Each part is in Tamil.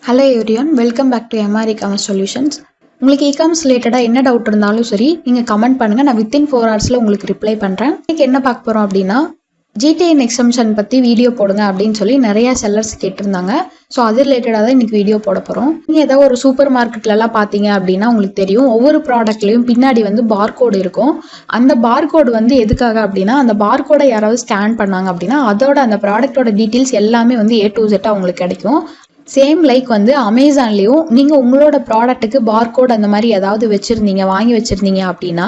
Hello everyone, welcome back to MR ecommerce solutions. உங்களுக்கு இகாமர்ஸ் ரிலேட்டடாக என்ன டவுட் இருந்தாலும் சரி, நீங்கள் கமெண்ட் பண்ணுங்கள். நான் வித்தின் 4 ஹவர்ஸில் உங்களுக்கு ரிப்ளை பண்ணுறேன். இன்றைக்கி என்ன பார்க்க போகிறோம் அப்படின்னா, ஜிடிஎன் எக்ஸம்ஷன் பற்றி வீடியோ போடுங்க அப்படின்னு சொல்லி நிறையா செல்லர்ஸ் கேட்டிருந்தாங்க. ஸோ அது ரிலேட்டடாக தான் இன்றைக்கி வீடியோ போட போகிறோம். நீங்கள் ஏதாவது ஒரு சூப்பர் மார்க்கெட்லலாம் பார்த்தீங்க அப்படின்னா உங்களுக்கு தெரியும், ஒவ்வொரு ப்ராடக்ட்லேயும் பின்னாடி வந்து பார்கோடு இருக்கும். அந்த பார்கோடு வந்து எதுக்காக அப்படின்னா, அந்த பார்கோடை யாராவது ஸ்கேன் பண்ணாங்க அப்படின்னா அதோட அந்த ப்ராடக்டோட டீட்டெயில்ஸ் எல்லாமே வந்து A to Z அவங்களுக்கு கிடைக்கும். சேம் லைக் வந்து அமேசான்லேயும் நீங்கள் உங்களோட ப்ராடக்ட்டுக்கு பார்கோட் அந்த மாதிரி ஏதாவது வாங்கி வச்சுருந்தீங்க அப்படின்னா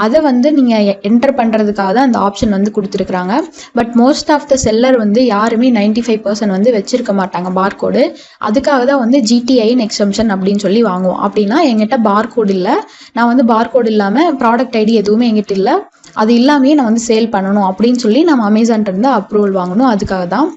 அதை வந்து நீங்கள் என்டர் பண்ணுறதுக்காக தான் அந்த ஆப்ஷன் வந்து கொடுத்துருக்குறாங்க. But most of the seller வந்து யாருமே 95% வந்து வச்சுருக்க மாட்டாங்க பார்கோடு. அதுக்காக தான் வந்து ஜிடிஐன் எக்ஸம்ஷன் அப்படின்னு சொல்லி வாங்குவோம். அப்படின்னா எங்கிட்ட பார்கோடு இல்லை, நான் வந்து பார்கோடு இல்லாமல் ப்ராடக்ட் ஐடி எதுவுமே எங்கிட்ட இல்லை, அது இல்லாமே நான் வந்து சேல் பண்ணணும் அப்படின்னு சொல்லி நம்ம அமேசான்லேருந்து அப்ரூவல் வாங்கணும். அதுக்காக தான்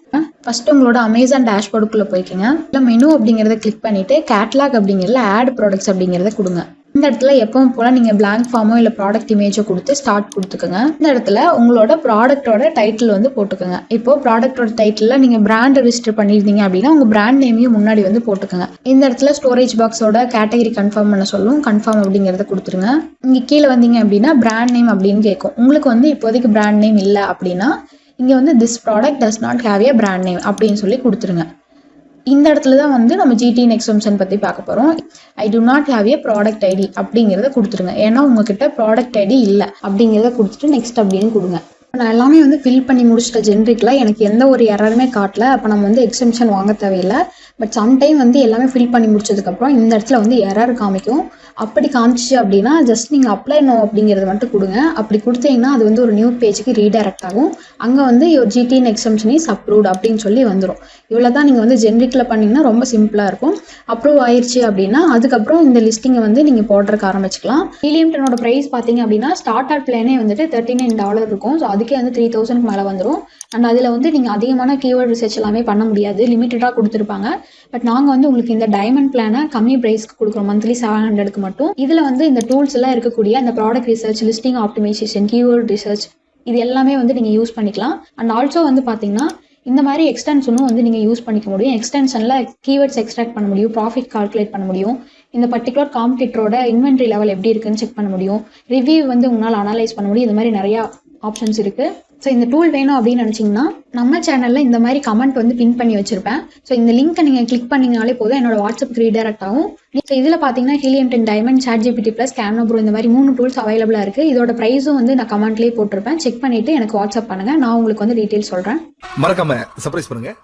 ஃபர்ஸ்ட் உங்களோட அமேசான் டேஷ்போர்டுக்குள்ளே போய்க்கிங்க. இல்லை மெனு அப்படிங்கிறத கிளிக் பண்ணிவிட்டு கேட்லாக் அப்படிங்கிறதுல ஆட் ப்ராடக்ட்ஸ் அப்படிங்கிறத கொடுங்க. இந்த இடத்துல எப்பவும் போல் நீங்கள் பிளாங்க் ஃபார்மோ இல்லை ப்ராடக்ட் இமேஜோ கொடுத்து ஸ்டார்ட் கொடுத்துக்கோங்க. இந்த இடத்துல உங்களோட ப்ராடக்டோட டைட்டில் வந்து போட்டுக்கோங்க. இப்போ ப்ராடக்டோட டைட்டில் நீங்கள் பிராண்ட் ரெஜிஸ்டர் பண்ணியிருந்தீங்க அப்படின்னா உங்கள் பிராண்ட் நேமையும் முன்னாடி வந்து போட்டுக்கோங்க. இந்த இடத்துல ஸ்டோரேஜ் பாக்ஸோட கேட்டகரி கன்ஃபார்ம் பண்ண சொல்லும், கன்ஃபார்ம் அப்படிங்கிறத கொடுத்துருங்க. இங்கே கீழே வந்தீங்க அப்படின்னா பிராண்ட் நேம் அப்படின்னு கேட்கும். உங்களுக்கு வந்து இப்போதைக்கு பிராண்ட் நேம் இல்லை அப்படின்னா இங்கே வந்து this product does not have A brand name அப்படின்னு சொல்லி கொடுத்துருங்க. இந்த இடத்துல தான் வந்து நம்ம ஜிடிஎன் எக்ஸம்ஷன் பற்றி பார்க்க போகிறோம். I do not have a product ID அப்படிங்கிறத கொடுத்துருங்க. ஏன்னா உங்ககிட்ட ப்ராடக்ட் ஐடி இல்லை அப்படிங்கிறத கொடுத்துட்டு நெக்ஸ்ட் அப்படின்னு கொடுங்க. நான் எல்லாமே வந்து ஃபில் பண்ணி முடிச்சிட்ட ஜென்ரிக்கில் எனக்கு எந்த ஒரு எரருமே காட்டல. அப்போ நம்ம வந்து எக்ஸம்ஷன் வாங்க தேவையில்லை. பட் சம்டைம் வந்து எல்லாமே ஃபில் பண்ணி முடிச்சதுக்கப்புறம் இந்த இடத்துல வந்து எரர் காமிக்கும். அப்படி காமிச்சிச்சு அப்படின்னா ஜஸ்ட் நீங்கள் அப்ளை நோ அப்படிங்கிறத மட்டும் கொடுங்க. அப்படி கொடுத்தீங்கன்னா அது வந்து ஒரு நியூ பேஜுக்கு ரீடைரக்ட் ஆகும். அங்கே வந்து ஒரு ஜிடிஎன் எக்ஸம்ஷன் இஸ் அப்ரூவ்ட் அப்படின்னு சொல்லி வந்துடும். இவ்வளோ தான். நீங்கள் வந்து ஜென்ரிக்கில் பண்ணிங்கன்னா ரொம்ப சிம்பிளாக இருக்கும். அப்ரூவ் ஆயிடுச்சு அப்படின்னா அதுக்கப்புறம் இந்த லிஸ்டிங்கை வந்து நீங்கள் போடுறதுக்கு ஆரம்பிச்சிக்கலாம். ஹீலியம்டனோட ப்ரைஸ் பார்த்தீங்க அப்படின்னா ஸ்டார்டர் பிளானே வந்துட்டு $39 இருக்கும். ஸோ அதுக்கே வந்து 3000 மேலே வந்துடும். அண்ட் அதில் வந்து நீங்கள் அதிகமான கீவேர்ட் ரிசர்ச் எல்லாமே பண்ண முடியாது, லிமிட்டடாக கொடுத்துருப்பாங்க. பட் நாங்கள் வந்து உங்களுக்கு இந்த டைமண்ட் பிளானை கம்மி ப்ரைஸ்க்கு கொடுக்குறோம், மந்த்லி 700க்கு மட்டும். இதில் வந்து இந்த டூல்ஸ் எல்லாம் இருக்கக்கூடிய அந்த product research, listing optimisation, keyword research இது எல்லாமே வந்து நீங்கள் யூஸ் பண்ணிக்கலாம். அண்ட் ஆல்சோ வந்து பார்த்தீங்கன்னா இந்த மாதிரி எக்ஸ்டென்ஷனும் வந்து நீங்கள் யூஸ் பண்ணிக்க முடியும். எக்ஸ்டென்ஷனில் கீவேர்ட்ஸ் எக்ஸ்ட்ராக்ட் பண்ண முடியும், ப்ராஃபிட் கால்குலேட் பண்ண முடியும், இந்த பர்டிகுலர் காம்படிட்டரோட இன்வென்ட்ரி லெவல் எப்படி இருக்குன்னு செக் பண்ண முடியும், ரிவ்யூ வந்து உங்களால் அனலைஸ் பண்ண முடியும். இந்த மாதிரி நிறையா ஆப்ஷன்ஸ் இருக்குது. ஸோ இந்த டூல் வேணும் அப்படின்னு நினச்சிங்கன்னா நம்ம சேனலில் இந்த மாதிரி கமெண்ட் வந்து பின் பண்ணி வச்சுருப்பேன். ஸோ இந்த லிங்க்கை நீங்கள் கிளிக் பண்ணிங்கனாலே போதும், என்னோட வாட்ஸ்அப்புக்கு ரீடைரக்ட் ஆகும். ஸோ இதில் பார்த்தீங்கன்னா ஹீலியம்10 டைமண்ட், ChatGPT ப்ளஸ், கேம்னா ப்ரோ இந்த மாதிரி 3 டூல்ஸ் அவைலபிளாக இருக்குது. இதோட ப்ரைஸும் வந்து நான் கமெண்ட்லேயே போட்டிருப்பேன். செக் பண்ணிவிட்டு எனக்கு வாட்ஸ்அப் பண்ணுங்கள், நான் உங்களுக்கு வந்து டீட்டெயில்ஸ் சொல்கிறேன். மறக்காம சர்ப்ரைஸ் பண்ணுங்கள்.